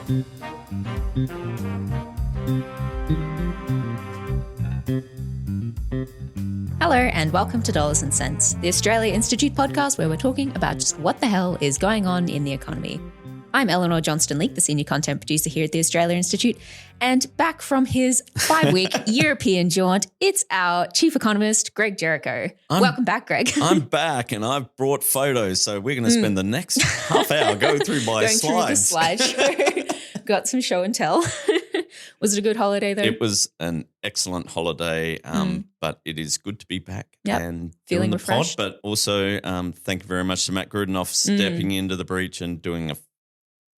Hello and welcome to Dollars and Cents, the Australia Institute podcast where we're talking about just what the hell is going on in the economy. I'm Eleanor Johnston-Leake, the senior content producer here at the Australia Institute, and back from his 5-week European jaunt, it's our chief economist, Greg Jericho. Welcome back, Greg. I'm back and I've brought photos, so we're going to spend the next half hour going through my slides. Through the slideshow. Got some show and tell. Was it a good holiday though? It was an excellent holiday, but it is good to be back and feeling doing the refreshed. pod. But also, thank you very much to Matt Grudenoff stepping into the breach and doing a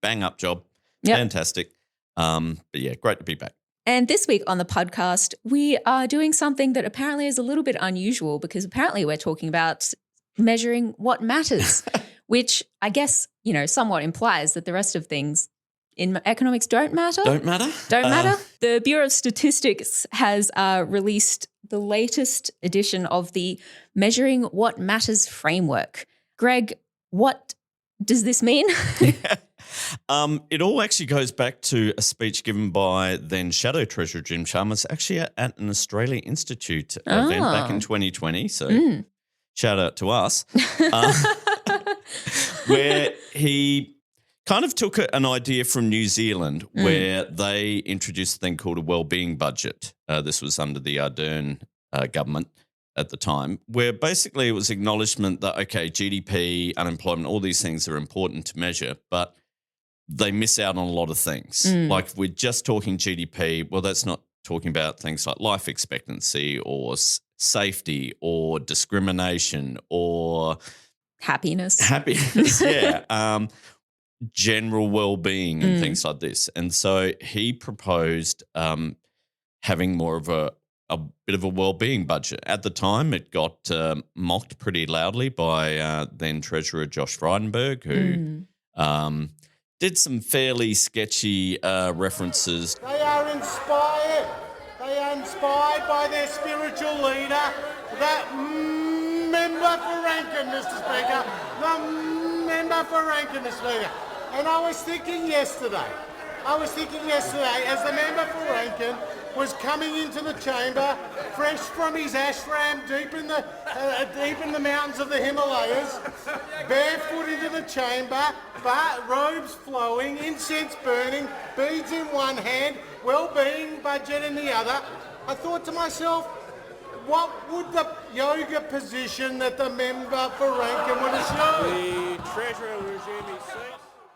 bang-up job. Fantastic. But yeah, great to be back. And this week on the podcast, we are doing something that apparently is a little bit unusual because apparently we're talking about measuring what matters, which I guess, somewhat implies that the rest of things in economics don't matter. Don't matter? Don't matter. The Bureau of Statistics has released the latest edition of the Measuring What Matters framework. Greg, what does this mean? It all actually goes back to a speech given by then Shadow Treasurer Jim Chalmers, actually at an Australia Institute event back in 2020. So shout out to us, where he kind of took an idea from New Zealand where they introduced a thing called a wellbeing budget. This was under the Ardern government at the time, where basically it was acknowledgement that, okay, GDP, unemployment, all these things are important to measure, but they miss out on a lot of things. Like if we're just talking GDP, well, that's not talking about things like life expectancy or safety or discrimination or happiness, general well-being and things like this. And so he proposed having more of a bit of a well-being budget. At the time, it got mocked pretty loudly by then Treasurer Josh Frydenberg, who did some fairly sketchy references. They are inspired. They are inspired by their spiritual leader, that member for Rankin, Mr. Speaker. The member for Rankin, Mr. Speaker. And I was thinking yesterday, as the member for Rankin was coming into the chamber, fresh from his ashram deep in the mountains of the Himalayas, barefoot into the chamber, robes flowing, incense burning, beads in one hand, well-being budget in the other. I thought to myself, what would the yoga position that the member for Rankin would have shown? The Treasurer regime is seen.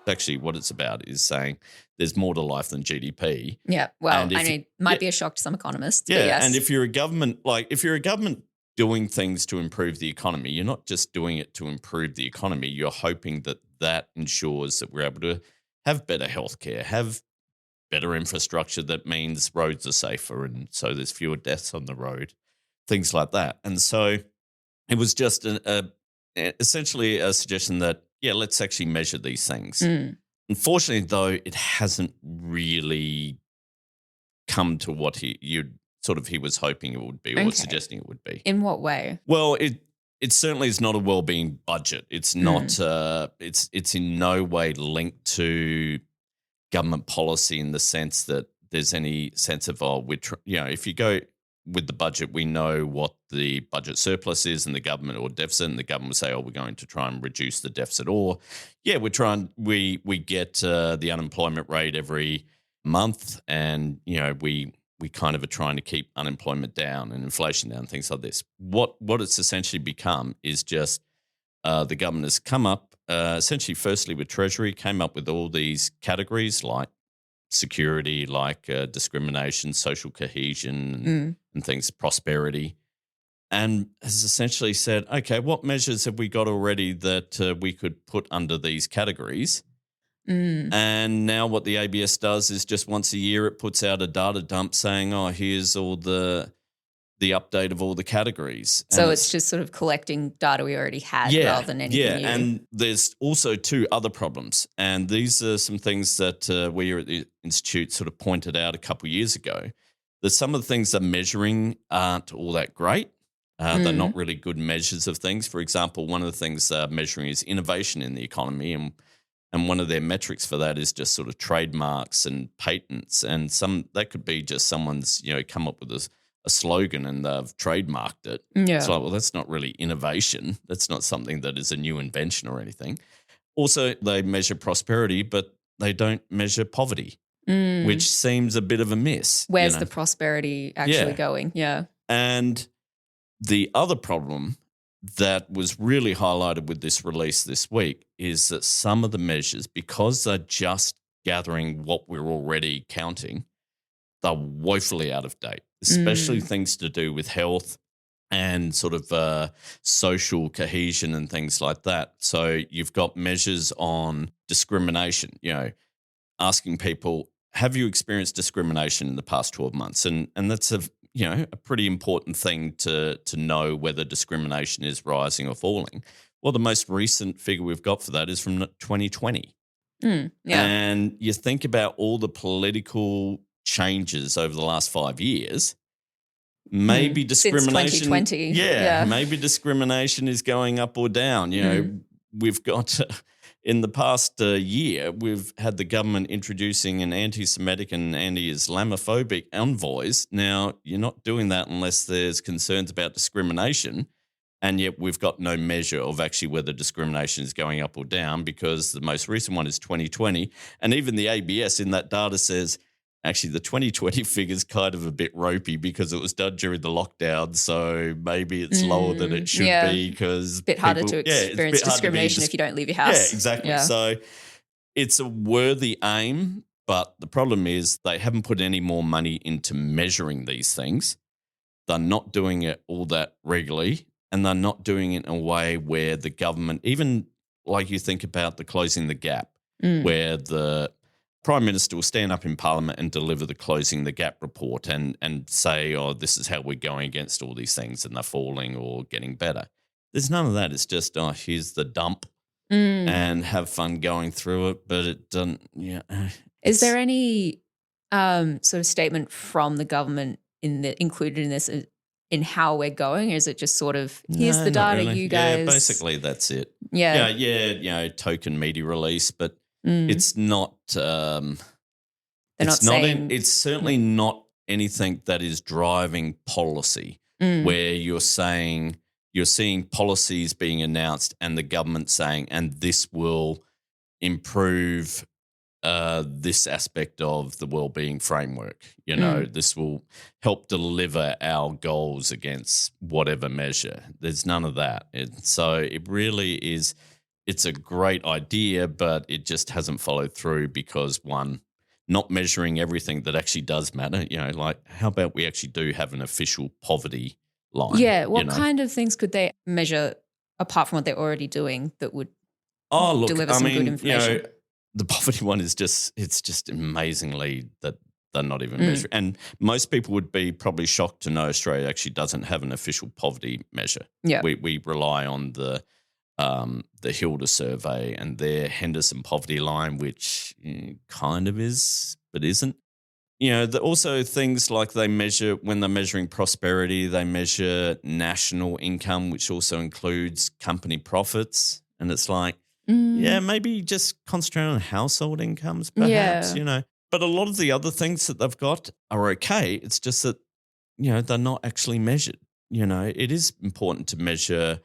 Actually, what it's about is saying there's more to life than GDP. Yeah, well, might be a shock to some economists. Yeah, but yes. And if you're a government doing things to improve the economy, you're not just doing it to improve the economy. You're hoping that ensures that we're able to have better healthcare, have better infrastructure. That means roads are safer, and so there's fewer deaths on the road, things like that. And so it was just essentially a suggestion that, let's actually measure these things. Unfortunately, though, it hasn't really come to what he was hoping it would be or suggesting it would be. In what way? Well, it certainly is not a wellbeing budget. It's not. It's in no way linked to government policy in the sense that there's any sense of if you go with the budget, we know what the budget surplus is in the government or deficit, and the government will say, we're going to try and reduce the deficit. Or, we get the unemployment rate every month, and, we kind of are trying to keep unemployment down and inflation down, things like this. What it's essentially become is just the government has come up, essentially firstly with Treasury, came up with all these categories like security, like discrimination, social cohesion and things, prosperity, and has essentially said, okay, what measures have we got already that we could put under these categories? And now what the ABS does is just once a year it puts out a data dump saying, here's all the update of all the categories. So it's just sort of collecting data we already had rather than anything new. And there's also two other problems. And these are some things that we here at the Institute sort of pointed out a couple of years ago, that some of the things they're measuring aren't all that great. They're not really good measures of things. For example, one of the things they're measuring is innovation in the economy. And And one of their metrics for that is just sort of trademarks and patents. And that could be just someone's, come up with a slogan and they've trademarked it. Yeah. It's like, well, that's not really innovation. That's not something that is a new invention or anything. Also, they measure prosperity, but they don't measure poverty, which seems a bit of a miss. Where's the prosperity actually going? Yeah. And the other problem that was really highlighted with this release this week is that some of the measures, because they're just gathering what we're already counting, they're woefully out of date, especially things to do with health and sort of social cohesion and things like that. So you've got measures on discrimination, asking people, have you experienced discrimination in the past 12 months? And that's a pretty important thing to know whether discrimination is rising or falling. Well, the most recent figure we've got for that is from 2020. And you think about all the political changes over the last 5 years, maybe discrimination. Since 2020. Yeah, maybe discrimination is going up or down. We've got in the past year, we've had the government introducing an anti-Semitic and anti-Islamophobic envoys. Now, you're not doing that unless there's concerns about discrimination, and yet we've got no measure of actually whether discrimination is going up or down, because the most recent one is 2020, and even the ABS in that data says actually the 2020 figure is kind of a bit ropey because it was done during the lockdown, so maybe it's lower than it should be because a bit harder to experience discrimination if you don't leave your house. Yeah, exactly. Yeah. So it's a worthy aim, but the problem is they haven't put any more money into measuring these things. They're not doing it all that regularly, and they're not doing it in a way where the government, even like you think about the Closing the Gap, where the Prime Minister will stand up in Parliament and deliver the Closing the Gap report and say, oh, this is how we're going against all these things and they're falling or getting better. There's none of that. It's just, oh, here's the dump and have fun going through it, but it doesn't, Is there any sort of statement from the government included in this in how we're going, or is it just sort of, here's the data, really. you guys? Yeah, basically that's it. Yeah. Token media release, but it's not. It's certainly not anything that is driving policy where you're seeing policies being announced and the government saying, and this will improve this aspect of the wellbeing framework. This will help deliver our goals against whatever measure. There's none of that. So it really is. It's a great idea, but it just hasn't followed through because, one, not measuring everything that actually does matter. Like how about we actually do have an official poverty line? Yeah. What kind of things could they measure apart from what they're already doing that would deliver some good information? The poverty one is just amazingly that they're not even measuring. And most people would be probably shocked to know Australia actually doesn't have an official poverty measure. Yeah. We rely on the Hilda survey and their Henderson poverty line, which kind of is, but isn't. Also things like when they're measuring prosperity, they measure national income, which also includes company profits. And it's like, maybe just concentrate on household incomes, perhaps, But a lot of the other things that they've got are okay. It's just that, they're not actually measured. It is important to measure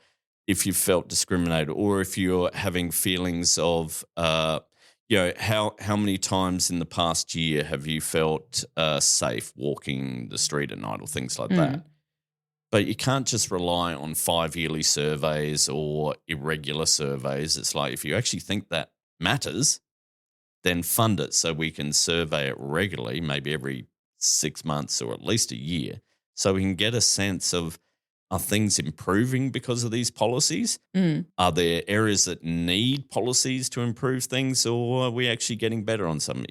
if you felt discriminated or if you're having feelings of, how many times in the past year have you felt safe walking the street at night or things like that. But you can't just rely on 5-yearly surveys or irregular surveys. It's like if you actually think that matters, then fund it so we can survey it regularly, maybe every 6 months or at least a year, so we can get a sense of, are things improving because of these policies? Are there areas that need policies to improve things, or are we actually getting better on some?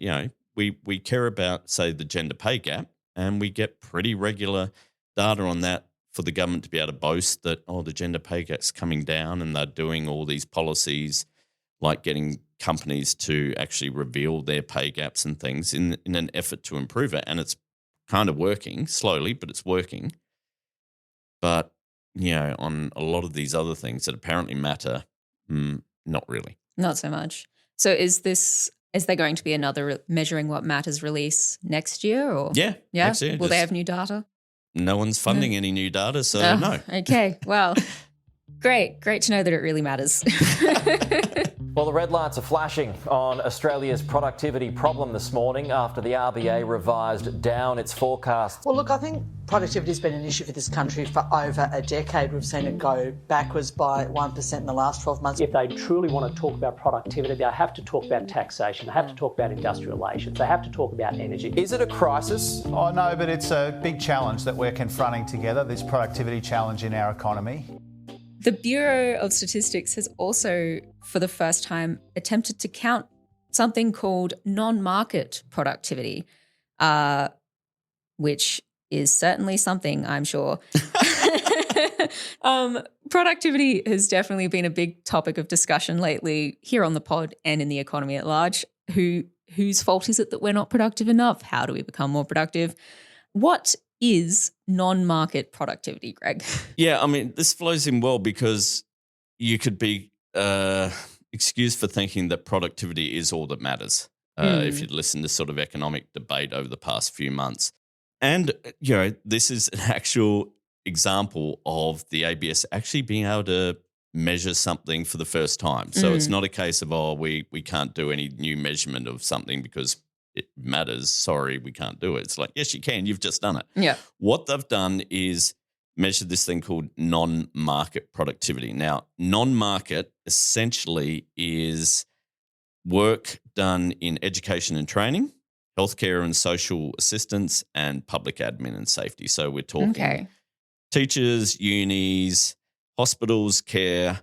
We care about, say, the gender pay gap, and we get pretty regular data on that for the government to be able to boast that, the gender pay gap's coming down, and they're doing all these policies like getting companies to actually reveal their pay gaps and things in an effort to improve it. And it's kind of working slowly, but it's working. But, on a lot of these other things that apparently matter, not really. Not so much. So is there going to be another Measuring What Matters release next year? Or Yeah. Next year, will they have new data? No one's funding any new data, so no. Okay, well, great to know that it really matters. Well, the red lights are flashing on Australia's productivity problem this morning after the RBA revised down its forecast. Well, look, I think productivity has been an issue for this country for over a decade. We've seen it go backwards by 1% in the last 12 months. If they truly want to talk about productivity, they have to talk about taxation, they have to talk about industrial relations, they have to talk about energy. Is it a crisis? Oh, no, but it's a big challenge that we're confronting together, this productivity challenge in our economy. The Bureau of Statistics has also, for the first time, attempted to count something called non-market productivity, which is certainly something, I'm sure. Productivity has definitely been a big topic of discussion lately here on the pod and in the economy at large. Whose fault is it that we're not productive enough? How do we become more productive? What is non-market productivity, Greg? Yeah, I mean, this flows in well because you could be excused for thinking that productivity is all that matters if you'd listen to sort of economic debate over the past few months. And, this is an actual example of the ABS actually being able to measure something for the first time. So it's not a case of, we can't do any new measurement of something because it matters. Sorry, we can't do it. It's like, yes, you can. You've just done it. Yeah. What they've done is measure this thing called non-market productivity. Now, non-market essentially is work done in education and training, healthcare and social assistance, and public admin and safety. So we're talking teachers, unis, hospitals, care,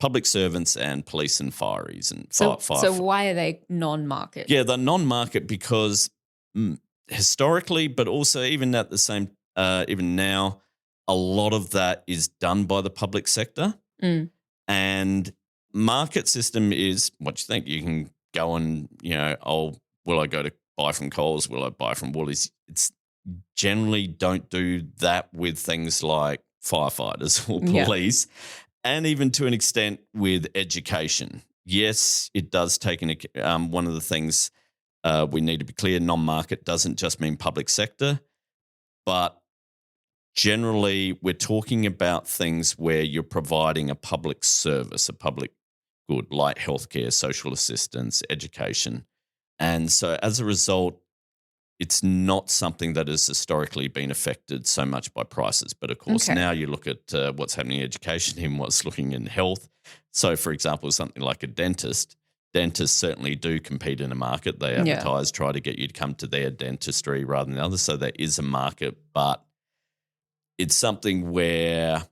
public servants, and police and fireys. And so why are they non-market? Yeah, they're non-market because historically, but also even at the same, even now, a lot of that is done by the public sector. And market system is what you think. You can go and, will I go to buy from Coles? Will I buy from Woolies? It's generally don't do that with things like firefighters or police. And even to an extent with education. Yes, it does take one of the things we need to be clear, non-market doesn't just mean public sector, but generally we're talking about things where you're providing a public service, a public good like healthcare, social assistance, education. And so as a result, it's not something that has historically been affected so much by prices. But, of course, now you look at what's happening in education and what's looking in health. So, for example, something like a dentist, dentists certainly do compete in a market. They advertise, try to get you to come to their dentistry rather than others. So there is a market, but it's something where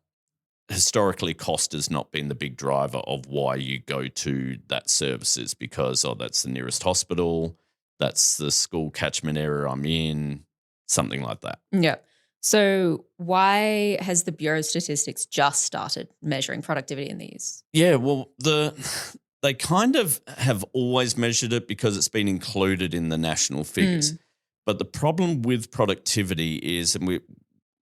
historically cost has not been the big driver of why you go to that services because, that's the nearest hospital, that's the school catchment area I'm in, something like that. Yeah. So why has the Bureau of Statistics just started measuring productivity in these? Yeah, well, they kind of have always measured it because it's been included in the national figures. But the problem with productivity is, and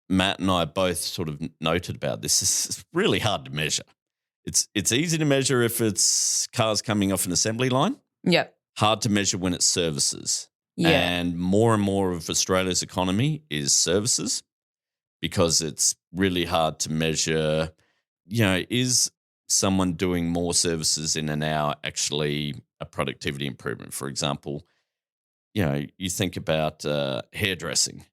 Matt and I both sort of noted about this, it's really hard to measure. It's easy to measure if it's cars coming off an assembly line. Yep. Hard to measure when it's services. Yeah. And more of Australia's economy is services because it's really hard to measure, is someone doing more services in an hour actually a productivity improvement? For example, you think about hairdressing.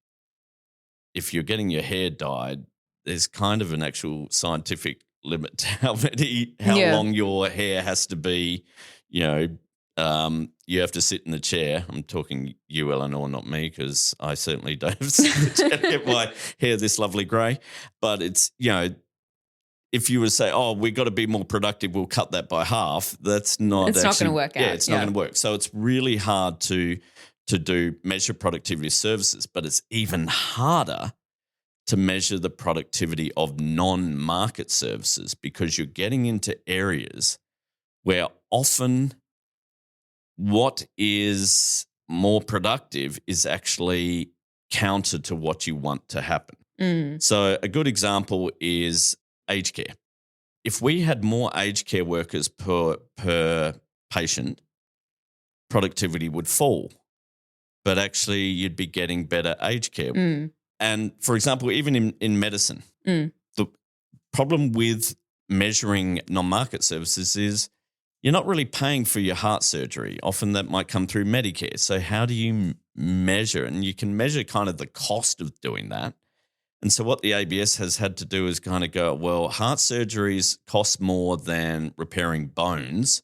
If you're getting your hair dyed, there's kind of an actual scientific limit to how long your hair has to be, you have to sit in the chair. I'm talking you, Eleanor, not me, because I certainly don't have to sit in the chair to get my hair this lovely grey. But it's, if you were to say, we've got to be more productive, we'll cut that by half, that's not It's not going to work out. Yeah, it's not going to work. So it's really hard to measure productivity of services, but it's even harder to measure the productivity of non-market services because you're getting into areas where often what is more productive is actually counter to what you want to happen. So a good example is aged care. If we had more aged care workers per patient, productivity would fall, but actually you'd be getting better aged care. And for example, even in medicine, the problem with measuring non-market services is you're not really paying for your heart surgery. Often that might come through Medicare. So how do you measure? And you can measure kind of the cost of doing that. And so what the ABS has had to do is kind of go, well, heart surgeries cost more than repairing bones.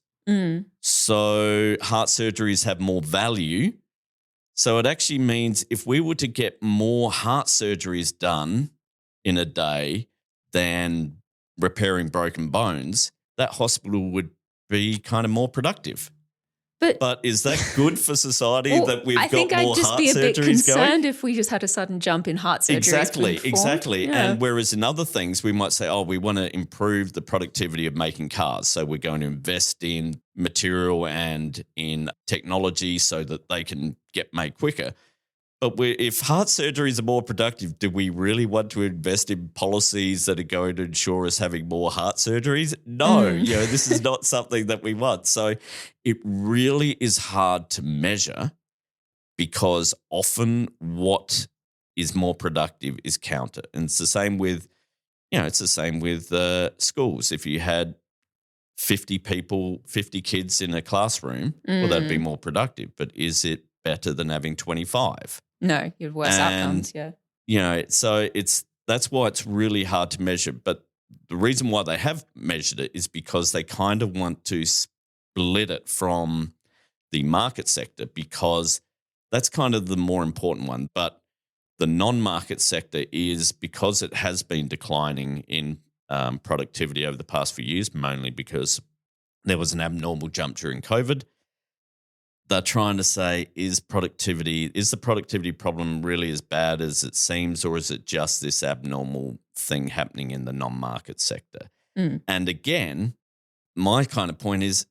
So heart surgeries have more value. So it actually means if we were to get more heart surgeries done in a day than repairing broken bones, that hospital would be kind of more productive. But is that good for society that we've got more heart surgeries going? I think I'd just be a bit concerned if we just had a sudden jump in heart surgeries. Exactly. Yeah. And whereas in other things we might say, we want to improve the productivity of making cars. So we're going to invest in material and in technology so that they can get made quicker. But if heart surgeries are more productive, do we really want to invest in policies that are going to ensure us having more heart surgeries? No, this is not something that we want. So it really is hard to measure because often what is more productive is counter. And it's the same with, schools. If you had 50 kids in a classroom, well, that'd be more productive. But is it better than having 25? No, you have worse outcomes, So that's why it's really hard to measure. But the reason why they have measured it is because they kind of want to split it from the market sector because that's kind of the more important one. But the non-market sector is because it has been declining in productivity over the past few years, mainly because there was an abnormal jump during COVID. They're trying to say, is the productivity problem really as bad as it seems, or is it just this abnormal thing happening in the non-market sector? And again, my kind of point is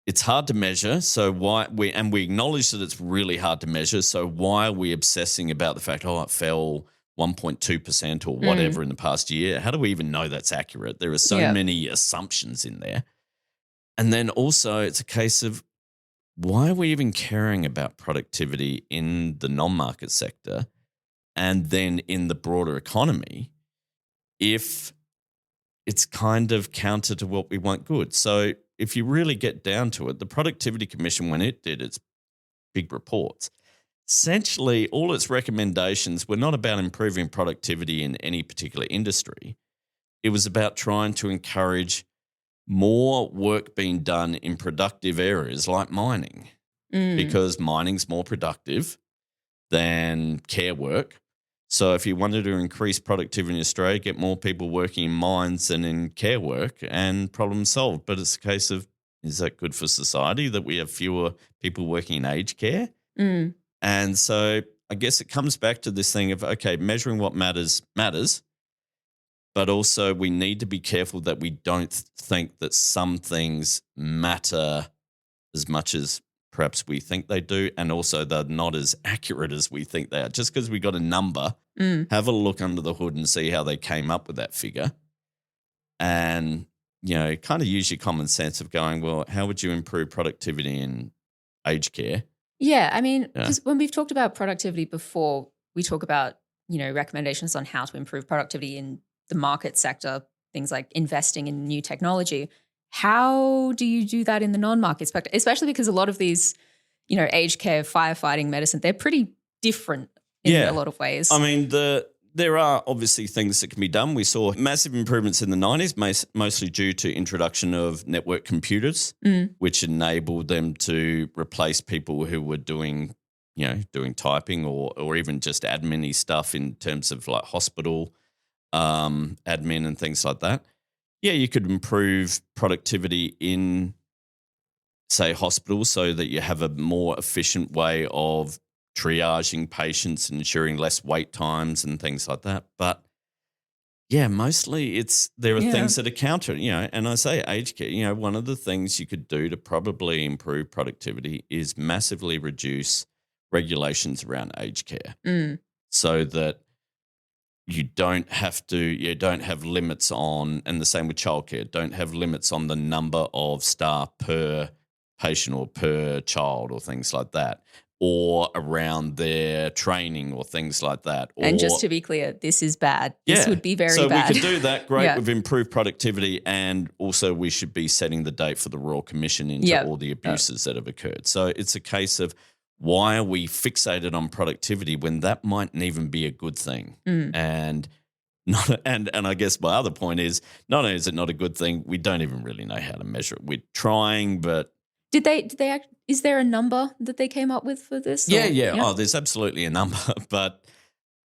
it's hard to measure. So why we acknowledge that it's really hard to measure. So why are we obsessing about the fact, it fell 1.2% or whatever in the past year? How do we even know that's accurate? There are so many assumptions in there. And then also it's a case of, why are we even caring about productivity in the non-market sector and then in the broader economy if it's kind of counter to what we want good? So if you really get down to it, the Productivity Commission, when it did its big reports, essentially all its recommendations were not about improving productivity in any particular industry. It was about trying to encourage more work being done in productive areas like mining because mining's more productive than care work. So if you wanted to increase productivity in Australia, get more people working in mines than in care work and problem solved. But it's a case of, is that good for society that we have fewer people working in aged care? And so I guess it comes back to this thing of, okay, measuring what matters, but also we need to be careful that we don't think that some things matter as much as perhaps we think they do, and also they're not as accurate as we think they are. Just because we got a number, have a look under the hood and see how they came up with that figure and, kind of use your common sense of going, well, how would you improve productivity in aged care? Yeah, I mean, because when we've talked about productivity before, we talk about, recommendations on how to improve productivity in the market sector, things like investing in new technology. How do you do that in the non-market sector? Especially because a lot of these, aged care, firefighting, medicine, they're pretty different in a lot of ways. I mean, there are obviously things that can be done. We saw massive improvements in the 90s, mostly due to introduction of network computers, which enabled them to replace people who were doing typing or even just admin-y stuff in terms of like hospital admin and things like that. Yeah, you could improve productivity in, say, hospitals so that you have a more efficient way of triaging patients and ensuring less wait times and things like that. But yeah, mostly there are things that are counter, and I say aged care, one of the things you could do to probably improve productivity is massively reduce regulations around aged care so that you don't have limits on, and the same with childcare, don't have limits on the number of staff per patient or per child or things like that, or around their training or things like that. And just to be clear, this is bad. This would be very so bad. So we could do that. Great. Yeah. We've improved productivity, and also we should be setting the date for the Royal Commission into all the abuses that have occurred. So it's a case of, why are we fixated on productivity when that mightn't even be a good thing? And I guess my other point is, not only is it not a good thing, we don't even really know how to measure it. We're trying, but Did they is there a number that they came up with for this? Yeah. Oh, there's absolutely a number, but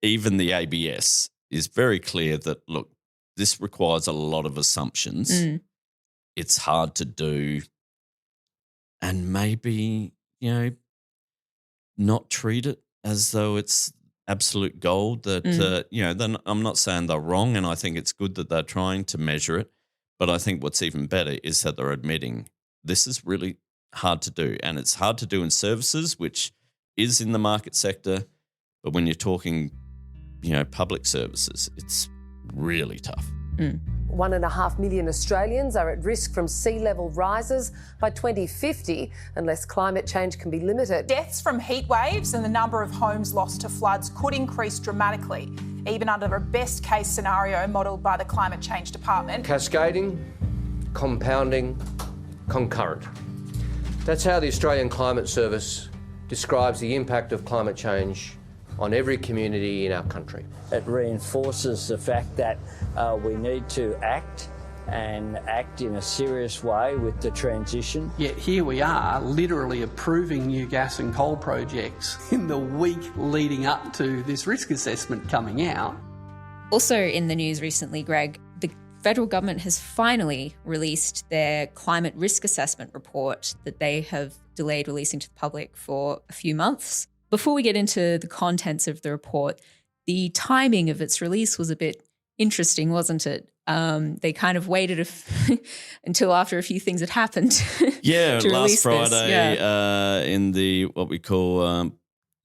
even the ABS is very clear that, look, this requires a lot of assumptions. It's hard to do, and maybe, not treat it as though it's absolute gold that, then I'm not saying they're wrong, and I think it's good that they're trying to measure it, but I think what's even better is that they're admitting this is really hard to do, and it's hard to do in services, which is in the market sector, but when you're talking, public services, it's really tough. 1.5 million Australians are at risk from sea level rises by 2050 unless climate change can be limited. Deaths from heat waves and the number of homes lost to floods could increase dramatically, even under a best case scenario modelled by the Climate Change Department. Cascading, compounding, concurrent. That's how the Australian Climate Service describes the impact of climate change on every community in our country. It reinforces the fact that we need to act, and act in a serious way with the transition. Yet here we are, literally approving new gas and coal projects in the week leading up to this risk assessment coming out. Also in the news recently, Greg, the federal government has finally released their climate risk assessment report that they have delayed releasing to the public for a few months. Before we get into the contents of the report, the timing of its release was a bit interesting, wasn't it? They kind of waited until after a few things had happened. Yeah, to last Friday this. In the what we call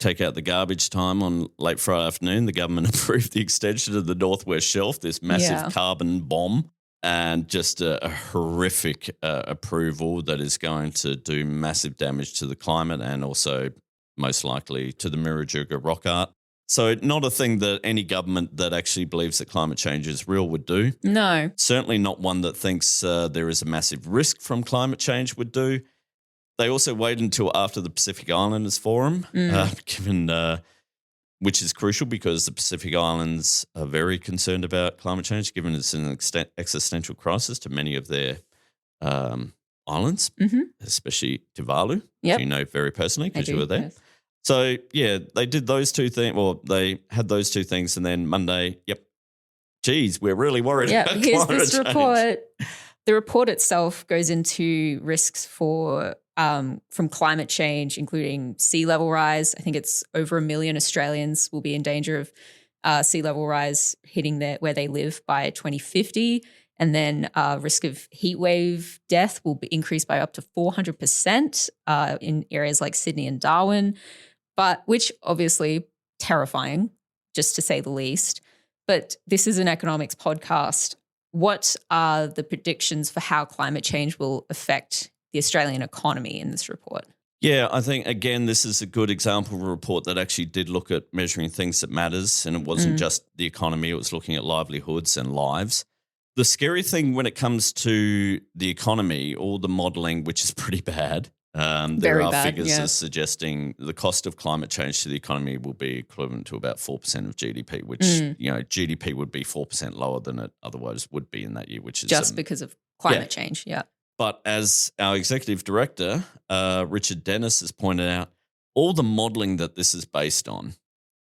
take out the garbage time on late Friday afternoon, the government approved the extension of the Northwest Shelf, this massive carbon bomb, and just a horrific approval that is going to do massive damage to the climate and also most likely to the Mirajuga rock art. So not a thing that any government that actually believes that climate change is real would do. No. Certainly not one that thinks there is a massive risk from climate change would do. They also waited until after the Pacific Islanders Forum, which is crucial because the Pacific Islands are very concerned about climate change, given it's an existential crisis to many of their islands, especially Tuvalu, which you know very personally because you were there. Yes. So, they did those two things. Well, they had those two things, and then Monday, geez, we're really worried about climate change. Here's this report. The report itself goes into risks from climate change, including sea level rise. I think it's over 1 million Australians will be in danger of sea level rise hitting where they live by 2050. And then risk of heat wave death will be increased by up to 400% in areas like Sydney and Darwin, which obviously terrifying, just to say the least. But this is an economics podcast. What are the predictions for how climate change will affect the Australian economy in this report? Yeah, I think, again, this is a good example of a report that actually did look at measuring things that matters, and it wasn't just the economy, it was looking at livelihoods and lives. The scary thing when it comes to the economy, all the modelling, which is pretty bad, there are figures suggesting the cost of climate change to the economy will be equivalent to about 4% of GDP, which, GDP would be 4% lower than it otherwise would be in that year, which is just because of climate change, But as our executive director, Richard Dennis, has pointed out, all the modelling that this is based on,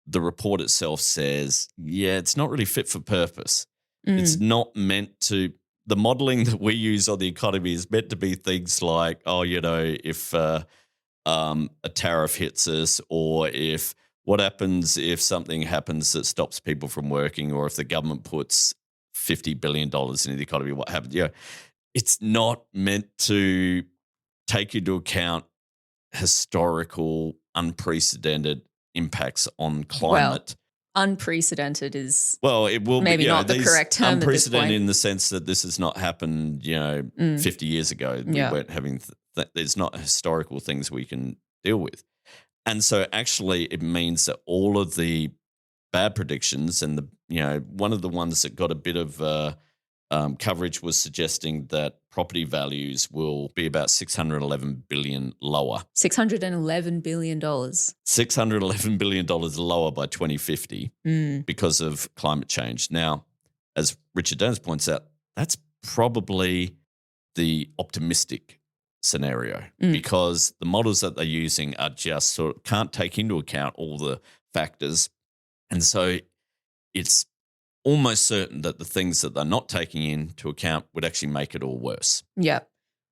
the report itself says, it's not really fit for purpose. It's not meant to – the modelling that we use on the economy is meant to be things like, if a tariff hits us, or if what happens if something happens that stops people from working, or if the government puts $50 billion into the economy, what happens? It's not meant to take into account historical, unprecedented impacts on climate. Unprecedented is it will maybe be, not the correct term at this unprecedented point. in the sense that this has not happened 50 years ago. We weren't having there's not historical things we can deal with. And so actually it means that all of the bad predictions and one of the ones that got a bit of coverage was suggesting that property values will be about $611 billion lower. $611 billion. $611 billion lower by 2050 because of climate change. Now, as Richard Jones points out, that's probably the optimistic scenario because the models that they're using are just sort of can't take into account all the factors. And so it's almost certain that the things that they're not taking into account would actually make it all worse. Yeah.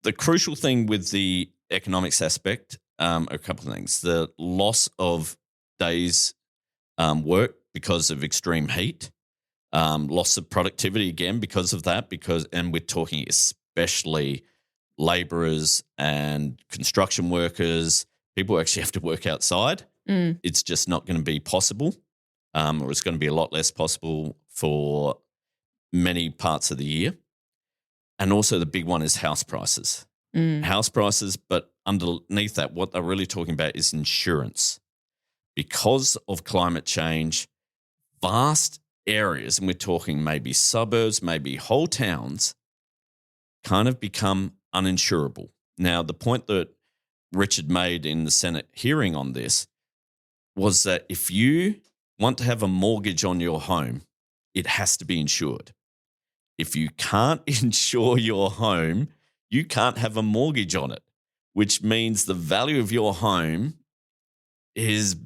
The crucial thing with the economics aspect are a couple of things. The loss of days work because of extreme heat, loss of productivity again because of that, and we're talking especially labourers and construction workers, people who actually have to work outside. It's just not going to be possible, or it's going to be a lot less possible for many parts of the year. And also the big one is house prices. House prices, but underneath that, what they're really talking about is insurance. Because of climate change, vast areas, and we're talking maybe suburbs, maybe whole towns, kind of become uninsurable. Now, the point that Richard made in the Senate hearing on this was that if you want to have a mortgage on your home, it has to be insured. If you can't insure your home, you can't have a mortgage on it, which means the value of your home is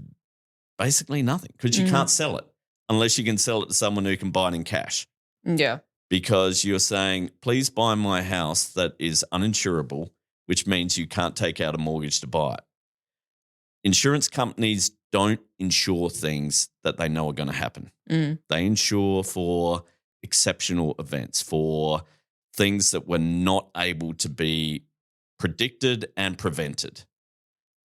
basically nothing because you can't sell it unless you can sell it to someone who can buy it in cash. Yeah. Because you're saying, please buy my house that is uninsurable, which means you can't take out a mortgage to buy it. Insurance companies don't insure things that they know are going to happen. They insure for exceptional events, for things that were not able to be predicted and prevented.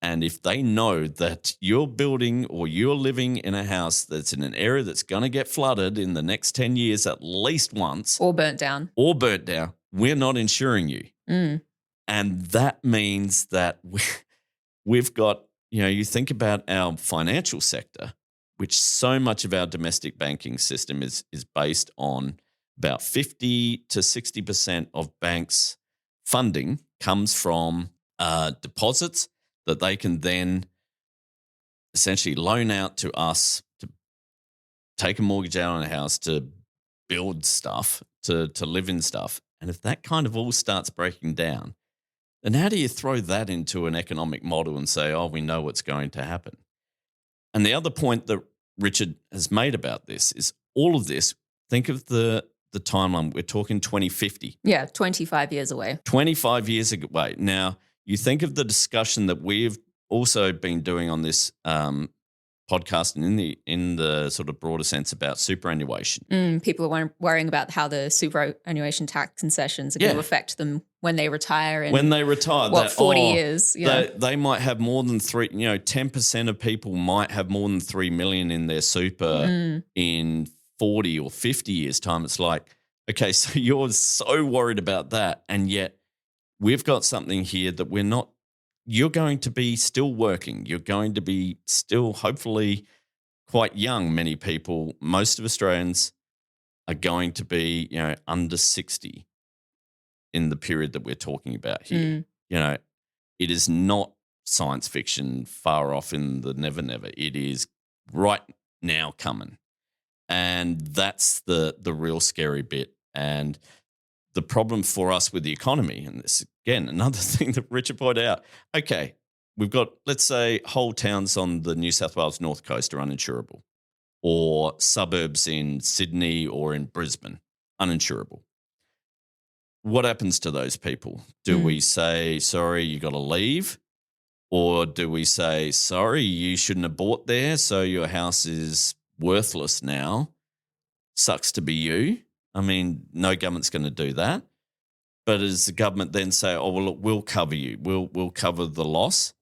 And if they know that you're building or you're living in a house that's in an area that's going to get flooded in the next 10 years at least once. Or burnt down, we're not insuring you. And that means that we've got, you think about our financial sector, which so much of our domestic banking system is based on about 50 to 60% of banks' funding comes from deposits that they can then essentially loan out to us to take a mortgage out on a house, to build stuff, to live in stuff. And if that kind of all starts breaking down, then how do you throw that into an economic model and say, oh, we know what's going to happen? And the other point that Richard has made about this is all of this, think of the timeline. We're talking 2050. Yeah, 25 years away. 25 years away. Now, you think of the discussion that we've also been doing on this podcast and in the sort of broader sense about superannuation. People are worrying about how the superannuation tax concessions are going to affect them when they retire. When they retire. 40 years? Yeah. They might have more than 10% of people might have more than 3 million in their super in 40 or 50 years' time. It's like, okay, so you're so worried about that, and yet we've got something here that we're not. You're going to be still working. You're going to be still hopefully quite young. Many people, most of Australians are going to be, under 60 in the period that we're talking about here. It is not science fiction far off in the never. It is right now coming. And that's the real scary bit. And the problem for us with the economy, and this, again, another thing that Richard pointed out, okay, we've got, let's say, whole towns on the New South Wales North Coast are uninsurable, or suburbs in Sydney or in Brisbane, uninsurable. What happens to those people? Do we say, sorry, you got to leave? Or do we say, sorry, you shouldn't have bought there, so your house is worthless now? Sucks to be you. I mean, no government's going to do that. But does the government then say, oh, well, look, we'll cover you. We'll cover the loss.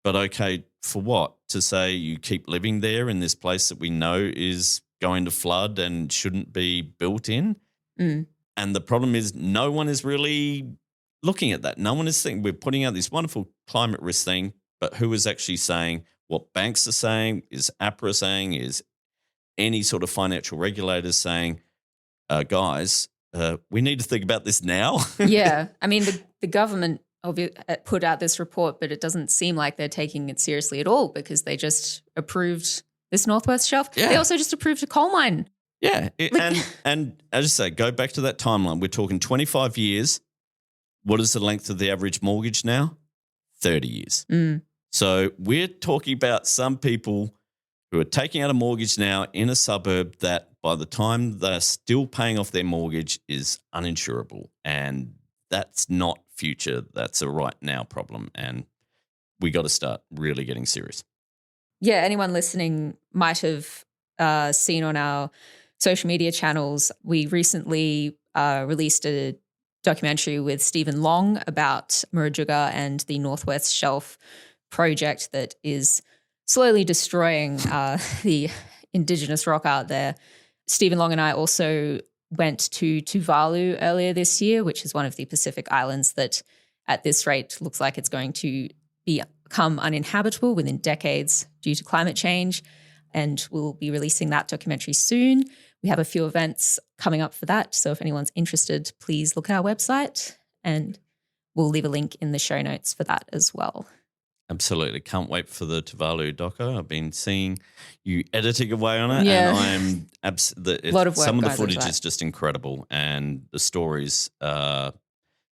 But okay, for what? To say you keep living there in this place that we know is going to flood and shouldn't be built in? And the problem is no one is really looking at that. No one is thinking we're putting out this wonderful climate risk thing, but who is actually saying what banks are saying, is APRA saying, is any sort of financial regulators saying, guys, we need to think about this now? Yeah. I mean, the government put out this report, but it doesn't seem like they're taking it seriously at all because they just approved this Northwest Shelf. Yeah. They also just approved a coal mine. Yeah. And as I say, go back to that timeline. We're talking 25 years. What is the length of the average mortgage now? 30 years. So we're talking about some people who are taking out a mortgage now in a suburb that by the time they're still paying off their mortgage is uninsurable. And that's not future. That's a right now problem. And we got to start really getting serious. Yeah, anyone listening might have seen on our social media channels, we recently released a documentary with Stephen Long about Murujuga and the Northwest Shelf project that is slowly destroying the indigenous rock out there. Stephen Long and I also went to Tuvalu earlier this year, which is one of the Pacific islands that at this rate looks like it's going to become uninhabitable within decades due to climate change. And we'll be releasing that documentary soon. We have a few events coming up for that. So if anyone's interested, please look at our website and we'll leave a link in the show notes for that as well. Absolutely. Can't wait for the Tuvalu doco. I've been seeing you editing away on it. Yeah. And I'm a lot of work some of the goes footage into that. is just incredible. And the stories are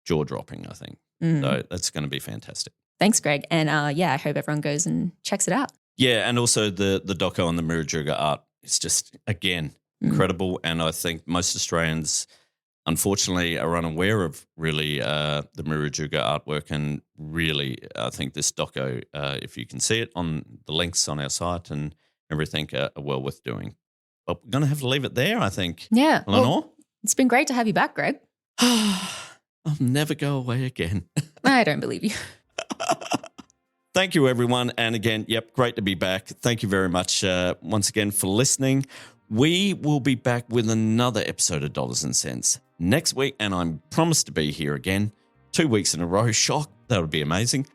jaw-dropping, I think. So that's going to be fantastic. Thanks, Greg. And I hope everyone goes and checks it out. Yeah, and also the doco on the Murujuga art is just, again, incredible. And I think most Australians, unfortunately, are unaware of really the Murujuga artwork. And really, I think this doco, if you can see it on the links on our site and everything, are well worth doing. But we're going to have to leave it there, I think. Yeah. Eleanor? Well, it's been great to have you back, Greg. I'll never go away again. I don't believe you. Thank you, everyone. And again, great to be back. Thank you very much once again for listening. We will be back with another episode of Dollars and Cents next week, and I'm promised to be here again 2 weeks in a row. Shock. That would be amazing.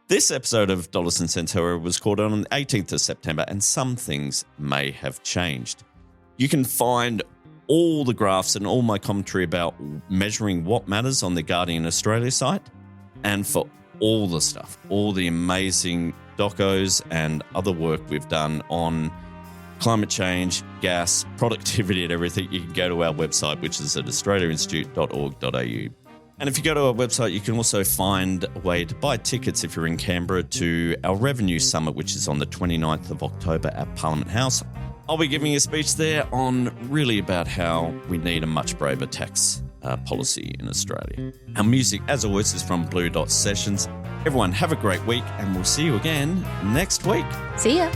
This episode of Dollars and Cents, however, was called on the 18th of September, and some things may have changed. You can find all the graphs and all my commentary about measuring what matters on the Guardian Australia site, and for all the stuff, all the amazing docos and other work we've done on climate change, gas, productivity and everything, you can go to our website, which is at australiainstitute.org.au. And if you go to our website, you can also find a way to buy tickets if you're in Canberra to our Revenue Summit, which is on the 29th of October at Parliament House. I'll be giving a speech there on really about how we need a much braver tax policy in Australia. Our music, as always, is from Blue Dot Sessions. Everyone, have a great week, and we'll see you again next week. See ya.